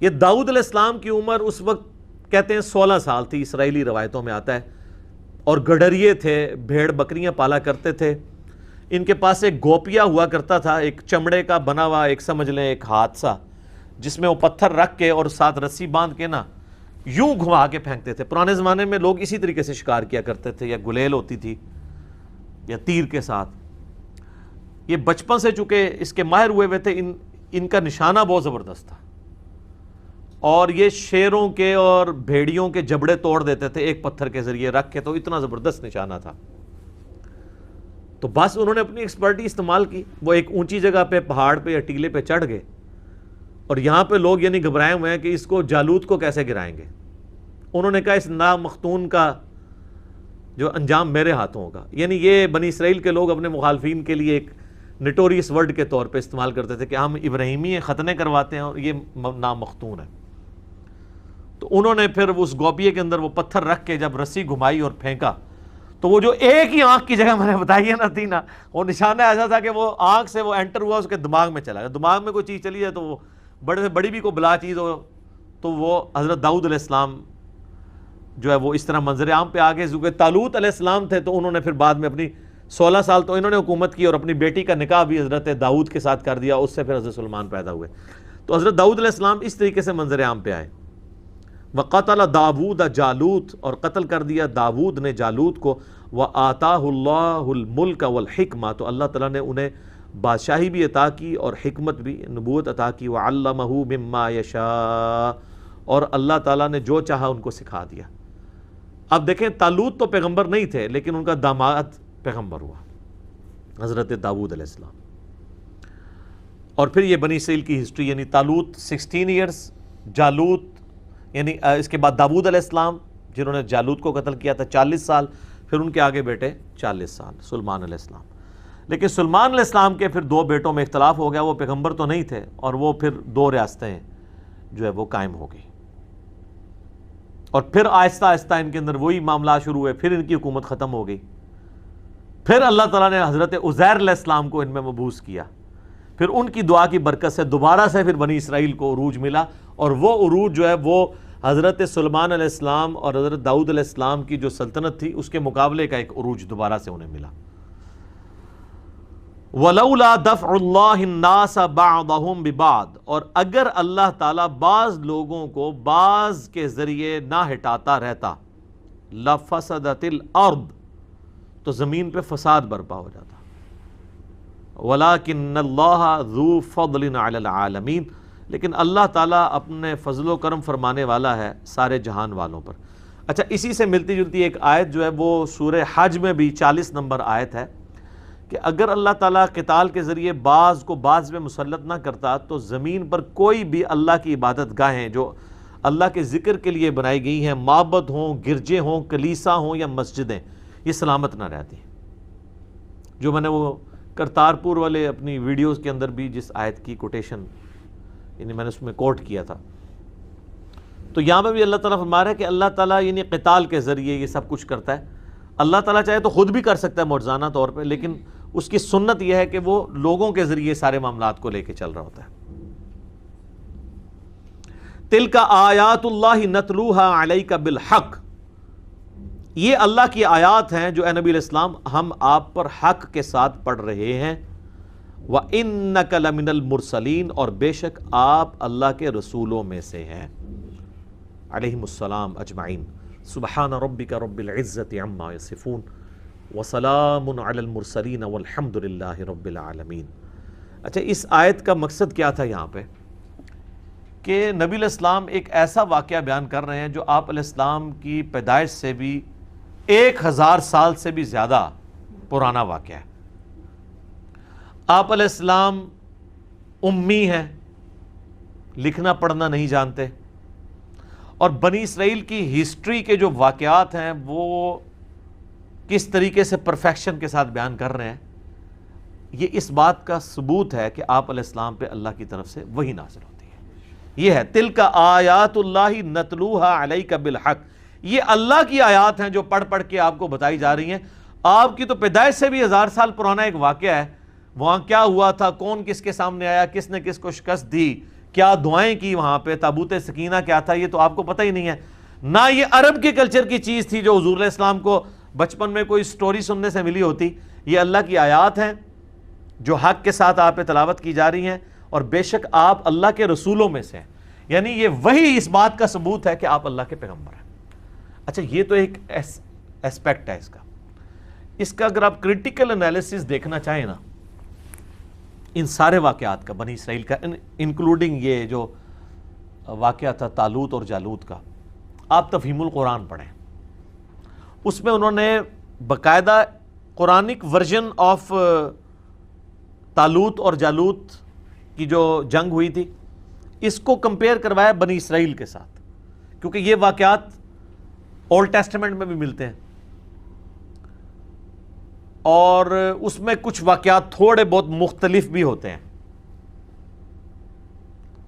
یہ داؤد علیہ السلام کی عمر اس وقت کہتے ہیں 16 سال تھی، اسرائیلی روایتوں میں آتا ہے، اور گڈریے تھے، بھیڑ بکریاں پالا کرتے تھے، ان کے پاس ایک گوپیا ہوا کرتا تھا، ایک چمڑے کا بنا ہوا، ایک سمجھ لیں ایک ہاتھ سا، جس میں وہ پتھر رکھ کے اور ساتھ رسی باندھ کے نا یوں گھما کے پھینکتے تھے۔ پرانے زمانے میں لوگ اسی طریقے سے شکار کیا کرتے تھے، یا گلیل ہوتی تھی یا تیر کے ساتھ۔ یہ بچپن سے چونکہ اس کے ماہر ہوئے ہوئے تھے، ان کا نشانہ بہت زبردست تھا، اور یہ شیروں کے اور بھیڑیوں کے جبڑے توڑ دیتے تھے ایک پتھر کے ذریعے رکھ کے، تو اتنا زبردست نشانہ تھا۔ تو بس انہوں نے اپنی ایکسپرٹی استعمال کی، وہ ایک اونچی جگہ پہ پہاڑ پہ یا ٹیلے پہ چڑھ گئے، اور یہاں پہ لوگ یعنی گھبرائے ہوئے ہیں کہ اس کو جالوت کو کیسے گرائیں گے۔ انہوں نے کہا اس نامختون کا جو انجام میرے ہاتھوں ہوگا، یعنی یہ بنی اسرائیل کے لوگ اپنے مخالفین کے لیے ایک نٹوریس ورڈ کے طور پہ استعمال کرتے تھے کہ ہم ابراہیمی ختنے کرواتے ہیں اور یہ نامختون ہے۔ تو انہوں نے پھر اس گوپیے کے اندر وہ پتھر رکھ کے جب رسی گھمائی اور پھینکا تو وہ جو ایک ہی آنکھ کی جگہ میں نے بتائی ہے نا تھی نا، وہ نشانہ ایسا تھا کہ وہ آنکھ سے وہ انٹر ہوا اس کے دماغ میں چلا گیا. دماغ میں کوئی چیز چلی ہے تو وہ بڑے سے بڑی بھی کوئی بلا چیز ہو تو وہ حضرت داؤد علیہ السلام جو ہے وہ اس طرح منظر عام پہ آگے. کیونکہ طالوت علیہ السلام تھے تو انہوں نے پھر بعد میں اپنی 16 سال تو انہوں نے حکومت کی اور اپنی بیٹی کا نکاح بھی حضرت داؤد کے ساتھ کر دیا، اس سے پھر حضرت سلیمان پیدا ہوئے. تو حضرت داؤد علیہ السلام اس طریقے سے منظر عام پہ آئے. وَقَتَلَ دَاوُودَ جالوت، اور قتل کر دیا داود نے جالوت کو. وَآتَاهُ اللَّهُ الْمُلْكَ وَالْحِكْمَةَ، تو اللہ تعالیٰ نے انہیں بادشاہی بھی عطا کی اور حکمت بھی، نبوت عطا کی. وَعَلَّمَهُ مِمَّا يَشَاءُ، اور اللہ تعالیٰ نے جو چاہا ان کو سکھا دیا. اب دیکھیں طالوت تو پیغمبر نہیں تھے لیکن ان کا داماد پیغمبر ہوا حضرت داود علیہ السلام. اور پھر یہ بنی اسرائیل کی ہسٹری، یعنی طالوت 16 ایئرز، جالوت یعنی اس کے بعد داود علیہ السلام جنہوں نے جالوت کو قتل کیا تھا 40 سال، پھر ان کے آگے بیٹے 40 سال سلیمان علیہ السلام. لیکن سلیمان علیہ السلام کے پھر 2 بیٹوں میں اختلاف ہو گیا، وہ پیغمبر تو نہیں تھے اور وہ پھر 2 ریاستیں جو ہے وہ قائم ہو گئی. اور پھر آہستہ آہستہ ان کے اندر وہی معاملات شروع ہوئے، پھر ان کی حکومت ختم ہو گئی. پھر اللہ تعالیٰ نے حضرت عزیر علیہ السلام کو ان میں مبعوث کیا. پھر ان کی دعا کی برکت سے دوبارہ سے پھر بنی اسرائیل کو عروج ملا، اور وہ عروج جو ہے وہ حضرت سلیمان علیہ السلام اور حضرت داؤد علیہ السلام کی جو سلطنت تھی اس کے مقابلے کا ایک عروج دوبارہ سے انہیں ملا. وَلَوْلَا دَفْعُ اللَّهِ النَّاسَ بَعْضَهُمْ بِبَعْضٍ، اور اگر اللہ تعالیٰ بعض لوگوں کو بعض کے ذریعے نہ ہٹاتا رہتا، لَفَسَدَتِ الْأَرْض، تو زمین پہ فساد برپا ہو جاتا. وَلَكِنَّ اللَّهَ ذُو فَضْلٍ عَلَى الْعَالَمِينَ، لیکن اللہ تعالیٰ اپنے فضل و کرم فرمانے والا ہے سارے جہان والوں پر. اچھا، اسی سے ملتی جلتی ایک آیت جو ہے وہ سورہ حج میں بھی 40 نمبر آیت ہے کہ اگر اللہ تعالیٰ قتال کے ذریعے بعض کو بعض میں مسلط نہ کرتا تو زمین پر کوئی بھی اللہ کی عبادت گاہیں جو اللہ کے ذکر کے لیے بنائی گئی ہیں، معبد ہوں، گرجے ہوں، کلیسا ہوں یا مسجدیں، یہ سلامت نہ رہتی. جو میں نے وہ کرتارپور والے اپنی ویڈیوز کے اندر بھی جس آیت کی کوٹیشن یعنی میں نے اس میں کوٹ کیا تھا، تو یہاں پہ بھی اللہ تعالیٰ فرما رہا ہے کہ اللہ تعالیٰ یعنی قتال کے ذریعے یہ سب کچھ کرتا ہے. اللہ تعالیٰ چاہے تو خود بھی کر سکتا ہے معجزانہ طور پہ، لیکن اس کی سنت یہ ہے کہ وہ لوگوں کے ذریعے سارے معاملات کو لے کے چل رہا ہوتا ہے. تِلْکَ آیات اللہ نتلوها علیک بالحق، یہ اللہ کی آیات ہیں جو اے نبی علیہ السلام ہم آپ پر حق کے ساتھ پڑھ رہے ہیں. وَإِنَّكَ لَمِنَ الْمُرْسَلِينَ، اور بے شک آپ اللہ کے رسولوں میں سے ہیں. علیہم السلام اجمعین. سبحان ربک رب العزت عما یصفون وسلام علی المرسلین والحمد للہ رب العالمین. اچھا، اس آیت کا مقصد کیا تھا یہاں پہ کہ نبی علیہ السلام ایک ایسا واقعہ بیان کر رہے ہیں جو آپ علیہ السلام کی پیدائش سے بھی 1000 سال سے بھی زیادہ پرانا واقعہ ہے. آپ علیہ السلام امی ہیں، لکھنا پڑھنا نہیں جانتے، اور بنی اسرائیل کی ہسٹری کے جو واقعات ہیں وہ کس طریقے سے پرفیکشن کے ساتھ بیان کر رہے ہیں، یہ اس بات کا ثبوت ہے کہ آپ علیہ السلام پہ اللہ کی طرف سے وحی نازل ہوتی ہے. یہ ہے تِلْکَ آیات اللہ نتلوها علیک بالحق، یہ اللہ کی آیات ہیں جو پڑھ پڑھ کے آپ کو بتائی جا رہی ہیں. آپ کی تو پیدائش سے بھی 1000 سال پرانا ایک واقعہ ہے. وہاں کیا ہوا تھا، کون کس کے سامنے آیا، کس نے کس کو شکست دی، کیا دعائیں کی، وہاں پہ تابوت سکینہ کیا تھا، یہ تو آپ کو پتہ ہی نہیں ہے. نہ یہ عرب کے کلچر کی چیز تھی جو حضور علیہ السلام کو بچپن میں کوئی سٹوری سننے سے ملی ہوتی. یہ اللہ کی آیات ہیں جو حق کے ساتھ آپ پہ تلاوت کی جا رہی ہیں، اور بے شک آپ اللہ کے رسولوں میں سے ہیں. یعنی یہ وہی اس بات کا ثبوت ہے کہ آپ اللہ کے پیغمبر ہیں. اچھا، یہ تو ایک ایسپیکٹ ہے اس کا اگر آپ کریٹیکل انالیسس دیکھنا چاہیں نا ان سارے واقعات کا، بنی اسرائیل کا، انکلوڈنگ یہ جو واقعہ تھا طالوت اور جالوت کا، آپ تفہیم القرآن پڑھیں. اس میں انہوں نے باقاعدہ قرآنک ورژن آف طالوت اور جالوت کی جو جنگ ہوئی تھی اس کو کمپیئر کروایا بنی اسرائیل کے ساتھ، کیونکہ یہ واقعات اولڈ ٹیسٹمنٹ میں بھی ملتے ہیں اور اس میں کچھ واقعات تھوڑے بہت مختلف بھی ہوتے ہیں،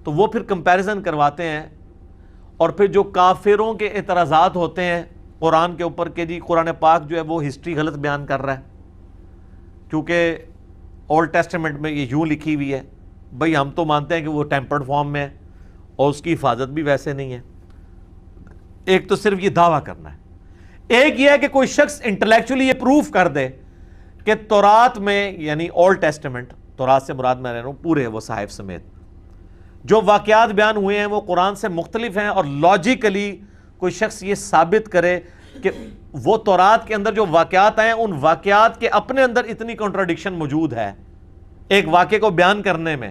تو وہ پھر کمپیریزن کرواتے ہیں. اور پھر جو کافروں کے اعتراضات ہوتے ہیں قرآن کے اوپر کہ جی قرآن پاک جو ہے وہ ہسٹری غلط بیان کر رہا ہے کیونکہ اولڈ ٹیسٹمنٹ میں یہ یوں لکھی ہوئی ہے. بھئی ہم تو مانتے ہیں کہ وہ ٹیمپرڈ فارم میں ہے اور اس کی حفاظت بھی ویسے نہیں ہے. ایک تو صرف یہ دعویٰ کرنا ہے, ایک یہ ہے کہ کوئی شخص انٹلیکچولی یہ پروف کر دے کہ تورات میں, یعنی اولڈ ٹیسٹمنٹ, تورات سے مراد میں رہ رہا ہوں پورے وہ صحائف سمیت, جو واقعات بیان ہوئے ہیں وہ قرآن سے مختلف ہیں, اور لاجیکلی کوئی شخص یہ ثابت کرے کہ وہ تورات کے اندر جو واقعات ہیں ان واقعات کے اپنے اندر اتنی کنٹراڈکشن موجود ہے ایک واقعے کو بیان کرنے میں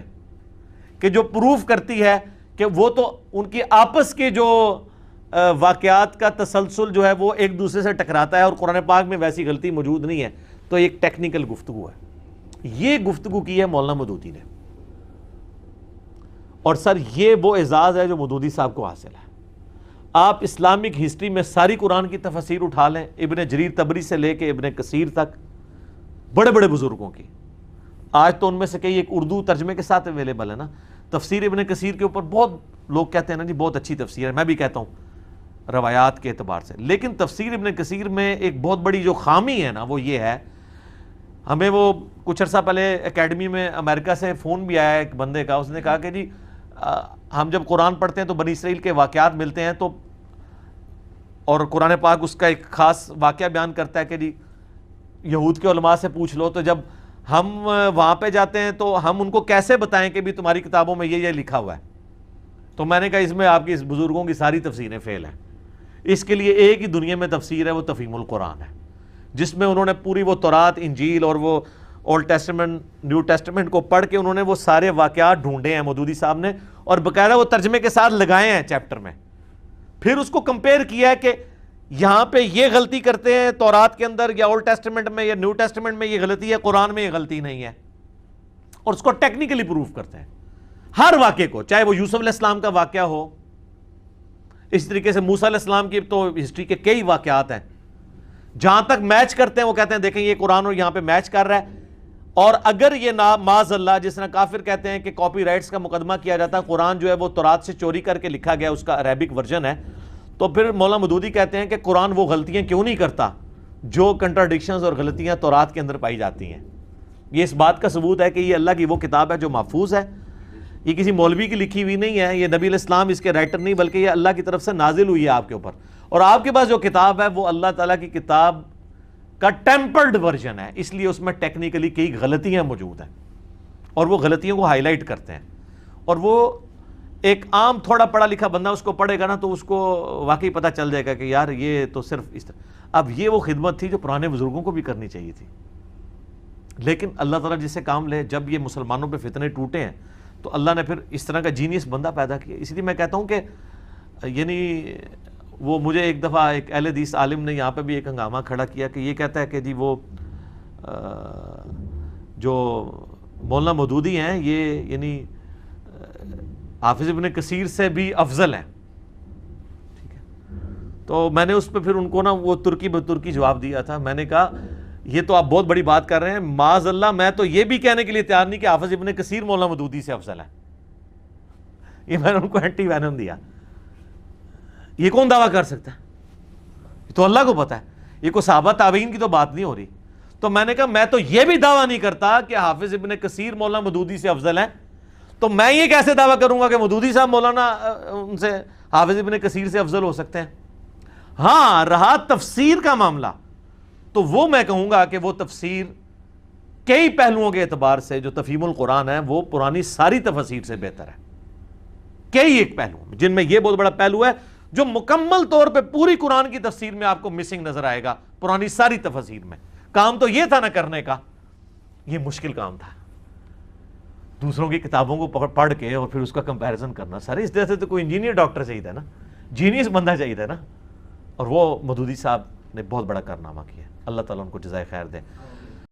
کہ جو پروف کرتی ہے کہ وہ تو ان کی آپس کے جو واقعات کا تسلسل جو ہے وہ ایک دوسرے سے ٹکراتا ہے اور قرآن پاک میں ویسی غلطی موجود نہیں ہے. تو ایک ٹیکنیکل گفتگو ہے. یہ گفتگو کی ہے مولانا مودودی نے, اور سر یہ وہ اعزاز ہے جو مودودی صاحب کو حاصل ہے. آپ اسلامک ہسٹری میں ساری قرآن کی تفسیر اٹھا لیں, ابن جریر طبری سے لے کے ابن کثیر تک, بڑے بڑے بزرگوں کی. آج تو ان میں سے کئی ایک اردو ترجمے کے ساتھ اویلیبل ہے نا. تفسیر ابن کثیر کے اوپر بہت لوگ کہتے ہیں نا جی بہت اچھی تفسیر ہے, میں بھی کہتا ہوں روایات کے اعتبار سے. لیکن تفسیر ابن کثیر میں ایک بہت بڑی جو خامی ہے نا وہ یہ ہے, ہمیں وہ کچھ عرصہ پہلے اکیڈمی میں امریکہ سے فون بھی آیا ایک بندے کا, اس نے کہا کہ جی ہم جب قرآن پڑھتے ہیں تو بنی اسرائیل کے واقعات ملتے ہیں, تو اور قرآن پاک اس کا ایک خاص واقعہ بیان کرتا ہے کہ جی یہود کے علماء سے پوچھ لو, تو جب ہم وہاں پہ جاتے ہیں تو ہم ان کو کیسے بتائیں کہ بھی تمہاری کتابوں میں یہ لکھا ہوا ہے. تو میں نے کہا اس میں آپ کی اس بزرگوں کی ساری تفسیریں فیل ہیں. اس کے لیے ایک ہی دنیا میں تفسیر ہے, وہ تفہیم القرآن ہے, جس میں انہوں نے پوری وہ تورات, انجیل اور وہ اولڈ ٹیسٹمنٹ, نیو ٹیسٹمنٹ کو پڑھ کے انہوں نے وہ سارے واقعات ڈھونڈے ہیں مودودی صاحب نے, اور باقاعدہ وہ ترجمے کے ساتھ لگائے ہیں چیپٹر میں. پھر اس کو کمپیئر کیا ہے کہ یہاں پہ یہ غلطی کرتے ہیں تورات کے اندر, یا اولڈ ٹیسٹمنٹ میں یا نیو ٹیسٹمنٹ میں یہ غلطی ہے, قرآن میں یہ غلطی نہیں ہے, اور اس کو ٹیکنیکلی پروف کرتے ہیں ہر واقعے کو, چاہے وہ یوسف علیہ السلام کا واقعہ ہو, اس طریقے سے موسیٰ علیہ السلام کی تو ہسٹری کے کئی واقعات ہیں, جہاں تک میچ کرتے ہیں وہ کہتے ہیں دیکھیں یہ قرآن اور یہاں پہ میچ کر رہا ہے. اور اگر یہ معاذ اللہ, جس طرح کافر کہتے ہیں کہ کاپی رائٹس کا مقدمہ کیا جاتا ہے, قرآن جو ہے وہ تورات سے چوری کر کے لکھا گیا, اس کا عربک ورژن ہے, تو پھر مولانا مودودی کہتے ہیں کہ قرآن وہ غلطیاں کیوں نہیں کرتا جو کنٹراڈکشنز اور غلطیاں تورات کے اندر پائی جاتی ہیں. یہ اس بات کا ثبوت ہے کہ یہ اللہ کی وہ کتاب ہے جو محفوظ ہے, یہ کسی مولوی کی لکھی ہوئی نہیں ہے, یہ نبی علیہ السلام اس کے رائٹر نہیں, بلکہ یہ اللہ کی طرف سے نازل ہوئی ہے آپ کے اوپر, اور آپ کے پاس جو کتاب ہے وہ اللہ تعالیٰ کی کتاب کا ٹیمپرڈ ورژن ہے, اس لیے اس میں ٹیکنیکلی کئی غلطیاں موجود ہیں, اور وہ غلطیوں کو ہائی لائٹ کرتے ہیں. اور وہ ایک عام تھوڑا پڑھا لکھا بندہ اس کو پڑھے گا نا تو اس کو واقعی پتہ چل جائے گا کہ یار یہ تو صرف اس طرح. اب یہ وہ خدمت تھی جو پرانے بزرگوں کو بھی کرنی چاہیے تھی, لیکن اللہ تعالیٰ جس سے کام لے, جب یہ مسلمانوں پہ فتنے ٹوٹے ہیں تو اللہ نے پھر اس طرح کا جینیس بندہ پیدا کیا. اس لیے میں کہتا ہوں کہ یعنی وہ مجھے ایک دفعہ ایک اہل حدیث عالم نے یہاں پہ بھی ایک ہنگامہ کھڑا کیا کہ یہ کہتا ہے کہ جی وہ جو مولانا مودودی ہیں یہ یعنی حافظ ابن کثیر سے بھی افضل ہیں. ٹھیک ہے, تو میں نے اس پہ پھر ان کو نا وہ ترکی بترکی جواب دیا تھا. میں نے کہا یہ تو آپ بہت بڑی بات کر رہے ہیں, معاذ اللہ میں تو یہ بھی کہنے کے لیے تیار نہیں کہ حافظ ابن کثیر مولانا مودودی سے افضل ہے. یہ میں نے ان کو اینٹی وینم دیا. یہ کون دعویٰ کر سکتا ہے؟ یہ تو اللہ کو پتا ہے, یہ کوئی صحابہ تابعین کی تو بات نہیں ہو رہی. تو میں نے کہا میں تو یہ بھی دعویٰ نہیں کرتا کہ حافظ ابن کثیر مولانا مودودی سے افضل ہے, تو میں یہ کیسے دعویٰ کروں گا کہ مودودی صاحب مولانا ان سے حافظ ابن کثیر سے افضل ہو سکتے ہیں. ہاں رہا تفسیر کا معاملہ, تو وہ میں کہوں گا کہ وہ تفسیر کئی پہلوؤں کے اعتبار سے جو تفہیم القرآن ہے وہ پرانی ساری تفسیر سے بہتر ہے. کئی ایک پہلو جن میں یہ بہت بڑا پہلو ہے جو مکمل طور پہ پوری قرآن کی تفسیر میں آپ کو مسنگ نظر آئے گا, پرانی ساری تفسیر میں. کام تو یہ تھا نہ کرنے کا, یہ مشکل کام تھا, دوسروں کی کتابوں کو پڑھ کے اور پھر اس کا کمپیریزن کرنا. سر اس طرح سے تو کوئی انجینئر ڈاکٹر چاہیے تھا نا, جینیس بندہ چاہیے تھا نا, اور وہ مودودی صاحب نے بہت بڑا کارنامہ کیا. اللہ تعالیٰ ان کو جزائے خیر دے.